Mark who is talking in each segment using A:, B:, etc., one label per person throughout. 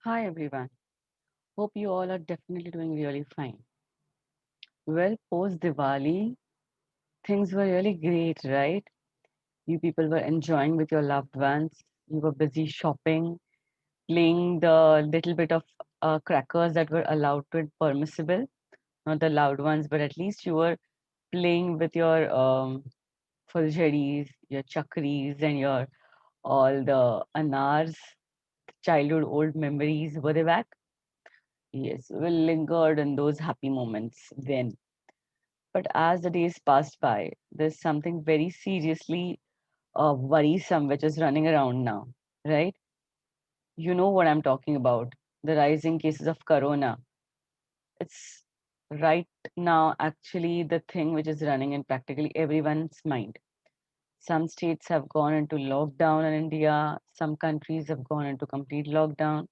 A: Hi everyone. Hope you all are definitely doing really fine. Well, post Diwali, things were really great, right? You people were enjoying with your loved ones. You were busy shopping, playing the little bit of crackers that were allowed to and permissible, not the loud ones, but at least you were playing with your fuljaris, your chakris, and your all the anars, childhood old memories. Were they back? Yes, we lingered in those happy moments then. But as the days passed by, there's something very seriously worrisome which is running around now, right? You know what I'm talking about. The rising cases of corona. It's right now actually the thing which is running in practically everyone's mind. Some states have gone into lockdown in India, some countries have gone into complete lockdown,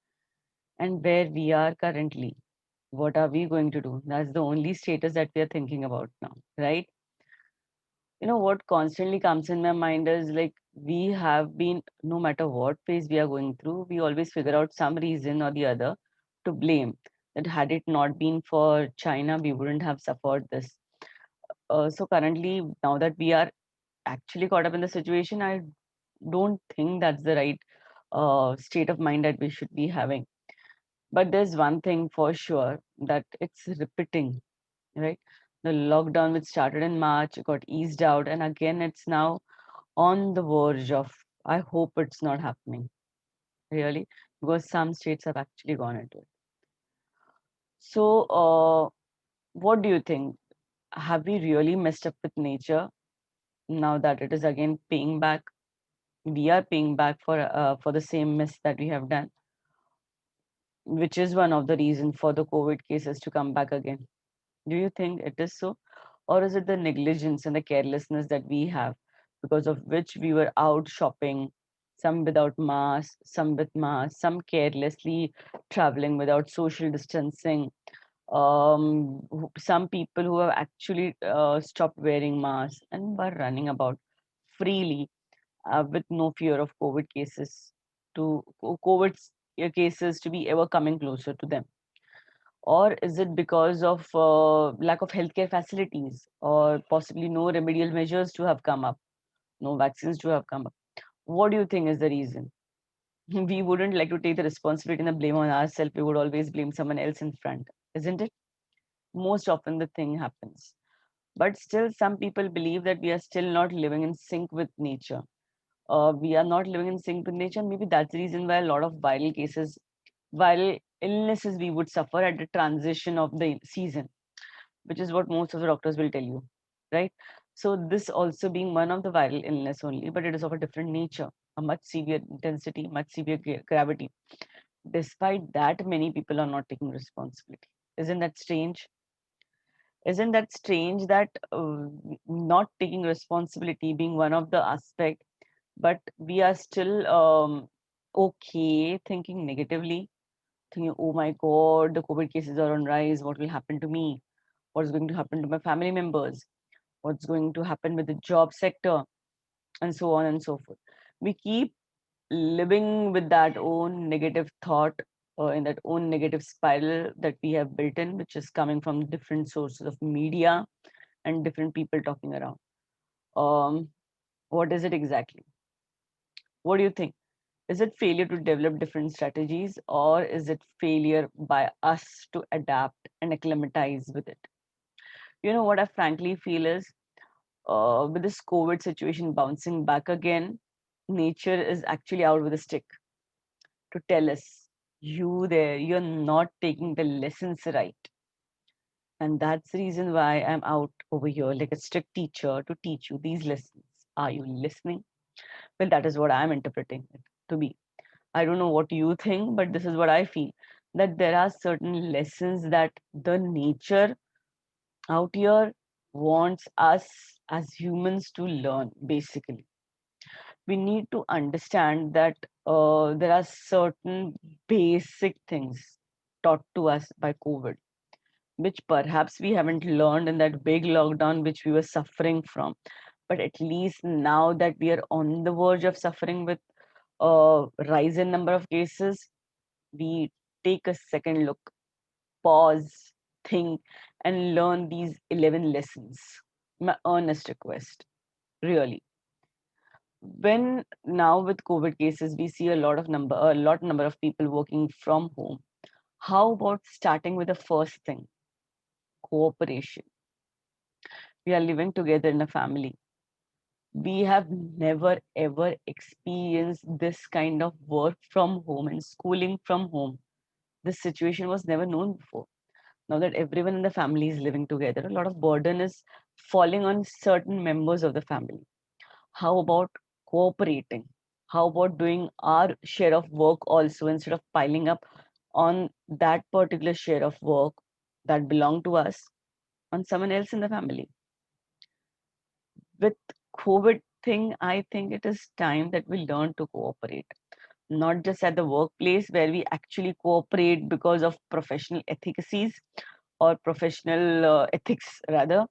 A: and where we are currently, what are we going to do? That's the only status that we are thinking about now, right? What constantly comes in my mind is like we have been, no matter what phase we are going through, we always figure out some reason or the other to blame. That had it not been for China, we wouldn't have suffered this. So currently, now that we are actually caught up in the situation, I don't think that's the right state of mind that we should be having. But there's one thing for sure that it's repeating, right? The lockdown, which started in March, got eased out, and again, it's now on the verge of, I hope it's not happening, really, because some states have actually gone into it. So, what do you think? Have we really messed up with nature now that it is again paying back? We are paying back for the same mess that we have done, which is one of the reasons for the COVID cases to come back again. Do you think it is so? Or is it the negligence and the carelessness that we have, because of which we were out shopping, some without mask, some with mask, some carelessly traveling without social distancing? Some people who have actually stopped wearing masks and were running about freely with no fear of COVID cases cases to be ever coming closer to them. Or is it because of lack of healthcare facilities, or possibly no remedial measures to have come up, no vaccines to have come up? What do you think is the reason? We wouldn't like to take the responsibility and the blame on ourselves. We would always blame someone else in front, isn't it? Most often the thing happens. But still, some people believe that we are still not living in sync with nature. We are not living in sync with nature. Maybe that's the reason why a lot of viral cases, viral illnesses we would suffer at the transition of the season, which is what most of the doctors will tell you, right? So this also being one of the viral illness only, but it is of a different nature, a much severe intensity, much severe gravity. Despite that, many people are not taking responsibility. Isn't that strange? Isn't that strange that not taking responsibility being one of the aspect, but we are still okay thinking negatively, thinking, oh my God, the COVID cases are on rise. What will happen to me? What's going to happen to my family members? What's going to happen with the job sector, and so on and so forth. We keep living with that own negative thought, in that own negative spiral that we have built in, which is coming from different sources of media and different people talking around. Um, what is it exactly? What do you think? Is it failure to develop different strategies, or is it failure by us to adapt and acclimatize with it? You know what I frankly feel is, with this COVID situation bouncing back again, nature is actually out with a stick to tell us, you there, you're not taking the lessons right. And that's the reason why I'm out over here like a strict teacher to teach you these lessons. Are you listening? Well, that is what I'm interpreting it to be. I don't know what you think, but this is what I feel, that there are certain lessons that the nature out here wants us as humans to learn, basically. We need to understand that there are certain basic things taught to us by COVID, which perhaps we haven't learned in that big lockdown which we were suffering from. But at least now that we are on the verge of suffering with a rise in number of cases, we take a second look, pause, think, and learn these 11 lessons. My earnest request, really. When now with COVID cases, we see a lot number of people working from home. How about starting with the first thing, cooperation? We are living together in a family. We have never ever experienced this kind of work from home and schooling from home. This situation was never known before. Now that everyone in the family is living together, a lot of burden is falling on certain members of the family. How about cooperating? How about doing our share of work also instead of piling up on that particular share of work that belong to us on someone else in the family? With COVID thing, I think it is time that we learn to cooperate, not just at the workplace where we actually cooperate because of professional efficacies or professional ethics rather.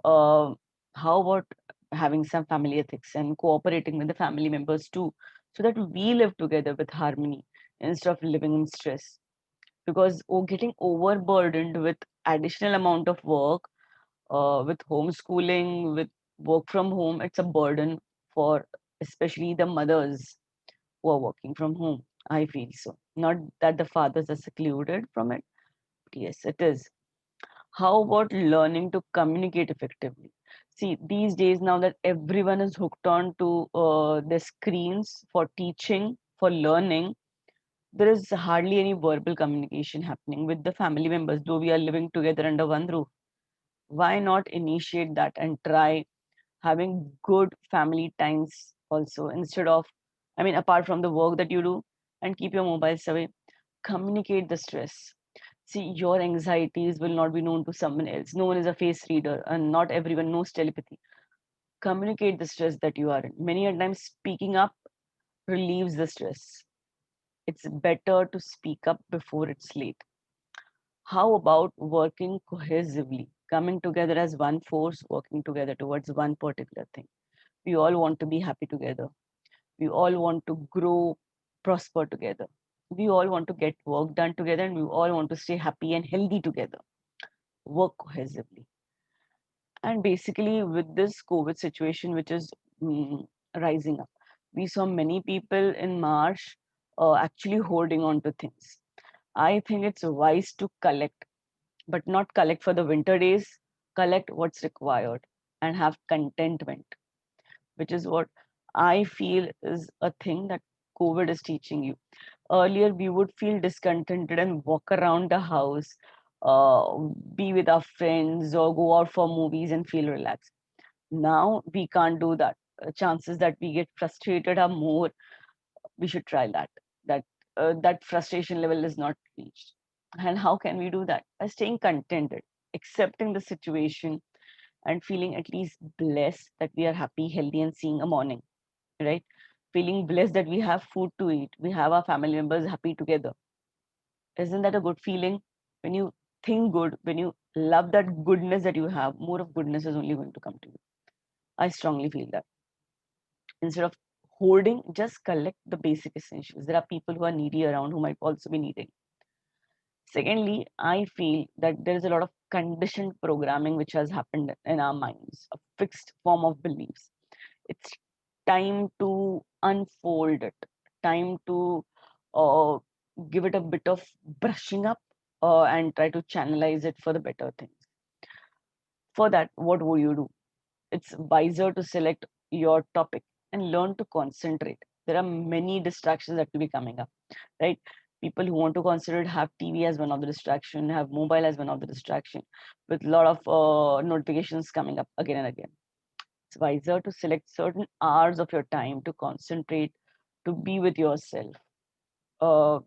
A: uh, how about having some family ethics and cooperating with the family members too, so that we live together with harmony instead of living in stress? Because getting overburdened with additional amount of work, with homeschooling, with work from home, it's a burden for especially the mothers who are working from home. I feel so. Not that the fathers are secluded from it, but yes, it is. How about learning to communicate effectively? See, these days now that everyone is hooked on to the screens for teaching, for learning, there is hardly any verbal communication happening with the family members, though we are living together under one roof. Why not initiate that and try having good family times also instead of, I mean, apart from the work that you do, and keep your mobiles away, communicate the stress. See, your anxieties will not be known to someone else. No one is a face reader, and not everyone knows telepathy. Communicate the stress that you are in. Many a times, speaking up relieves the stress. It's better to speak up before it's late. How about working cohesively, coming together as one force, working together towards one particular thing? We all want to be happy together. We all want to grow, prosper together. We all want to get work done together, and we all want to stay happy and healthy together. Work cohesively. And basically, with this COVID situation, which is mm, rising up, we saw many people in March actually holding on to things. I think it's wise to collect, but not collect for the winter days, collect what's required and have contentment, which is what I feel is a thing that COVID is teaching you. Earlier, we would feel discontented and walk around the house, uh, be with our friends, or go out for movies and feel relaxed. Now, we can't do that. Chances that we get frustrated are more. We should try that. That that frustration level is not reached. And how can we do that? By staying contented, accepting the situation, and feeling at least blessed that we are happy, healthy, and seeing a morning, right? Feeling blessed that we have food to eat, we have our family members happy together. Isn't that a good feeling? When you think good, when you love that goodness that you have, more of goodness is only going to come to you. I strongly feel that. Instead of hoarding, just collect the basic essentials. There are people who are needy around who might also be needing. Secondly, I feel that there is a lot of conditioned programming which has happened in our minds, a fixed form of beliefs. It's time to unfold it, time to uh, give it a bit of brushing up and try to channelize it for the better things. For that, what would you do? It's wiser to select your topic and learn to concentrate. There are many distractions that will be coming up, right? People who want to consider it have TV as one of the distraction, have mobile as one of the distraction, with a lot of notifications coming up again and again. It's wiser to select certain hours of your time to concentrate, to be with yourself.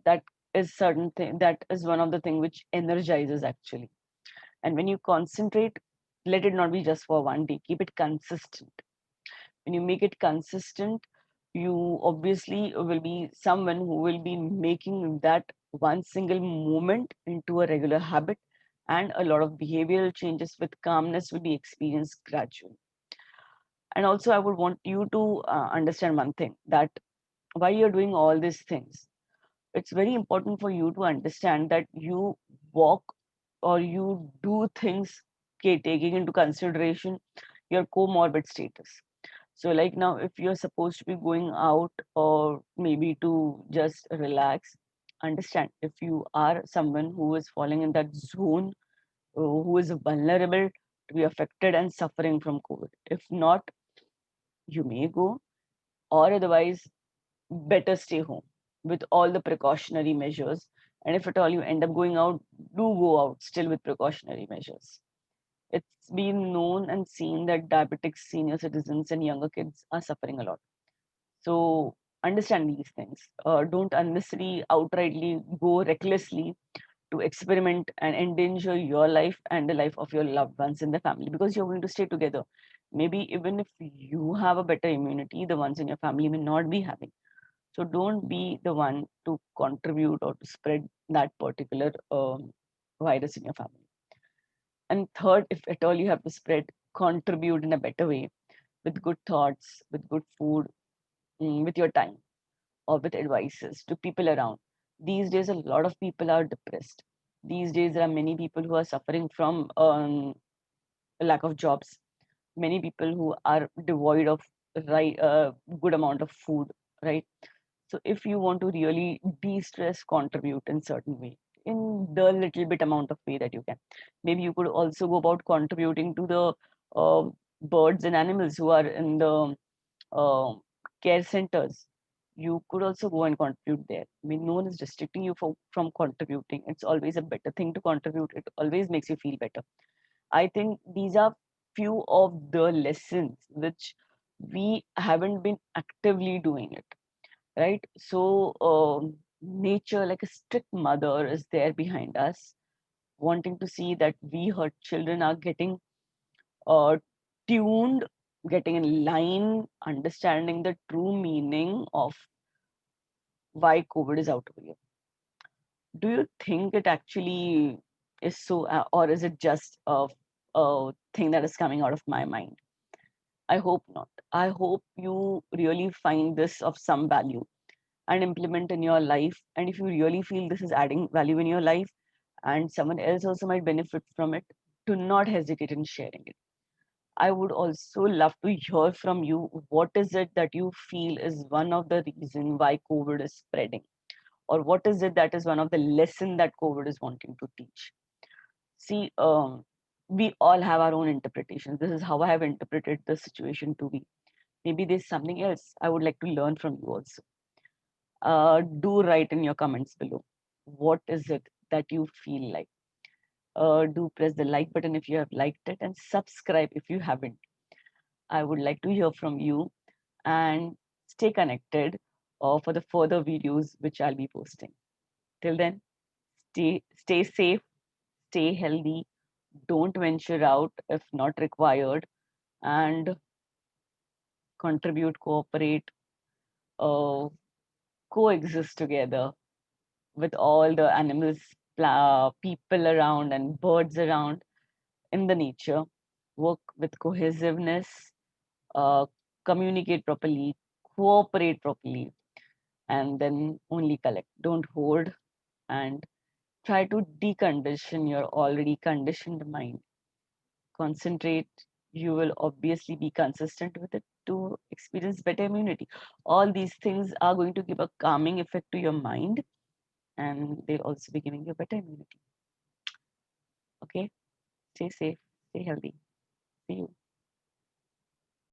A: That is certain thing. That is one of the thing which energizes actually. And when you concentrate, let it not be just for one day. Keep it consistent. When you make it consistent, you obviously will be someone who will be making that one single moment into a regular habit, and a lot of behavioral changes with calmness will be experienced gradually. And also, I would want you to understand one thing, that while you're doing all these things, it's very important for you to understand that you walk or you do things, okay, taking into consideration your comorbid status. So, like now, if you're supposed to be going out or maybe to just relax, understand if you are someone who is falling in that zone, who is vulnerable to be affected and suffering from COVID. If not, you may go, or otherwise, better stay home with all the precautionary measures. And if at all you end up going out, do go out still with precautionary measures. It's been known and seen that diabetics, senior citizens, and younger kids are suffering a lot. So understand these things. Don't unnecessarily outrightly go recklessly to experiment and endanger your life and the life of your loved ones in the family, because you're going to stay together. Maybe even if you have a better immunity, the ones in your family may not be having. So don't be the one to contribute or to spread that particular virus in your family. And third, if at all you have to spread, contribute in a better way with good thoughts, with good food, with your time, or with advices to people around. These days, a lot of people are depressed. These days, there are many people who are suffering from a lack of jobs. Many people who are devoid of right good amount of food, right? So if you want to really de-stress, contribute in certain way, in the little bit amount of way that you can. Maybe you could also go about contributing to the uh, birds and animals who are in the uh, care centers. You could also go and contribute there. I mean, no one is restricting you from contributing. It's always a better thing to contribute. It always makes you feel better. I think these are few of the lessons which we haven't been actively doing it, right? So nature, like a strict mother, is there behind us, wanting to see that we, her children, are getting uh, tuned, getting in line, understanding the true meaning of why COVID is out over here. Do you think it actually is so, or is it just a thing that is coming out of my mind? I hope not. I hope you really find this of some value and implement in your life. And if you really feel this is adding value in your life and someone else also might benefit from it, do not hesitate in sharing it. I would also love to hear from you. What is it that you feel is one of the reason why COVID is spreading? Or what is it that is one of the lesson that COVID is wanting to teach? See, we all have our own interpretations. This is how I have interpreted the situation to be. Maybe there's something else I would like to learn from you also. Do write in your comments below. What is it that you feel like? Do press the like button if you have liked it and subscribe if you haven't. I would like to hear from you and stay connected for the further videos which I'll be posting. Till then, stay safe, stay healthy, don't venture out if not required, and contribute, cooperate, uh, coexist together with all the animals, people around, and birds around in the nature. Work with cohesiveness, uh, communicate properly, cooperate properly, and then only collect. Don't hoard, and try to decondition your already conditioned mind. Concentrate. You will obviously be consistent with it to experience better immunity. All these things are going to give a calming effect to your mind, and they'll also be giving you better immunity. Okay, stay safe, stay healthy.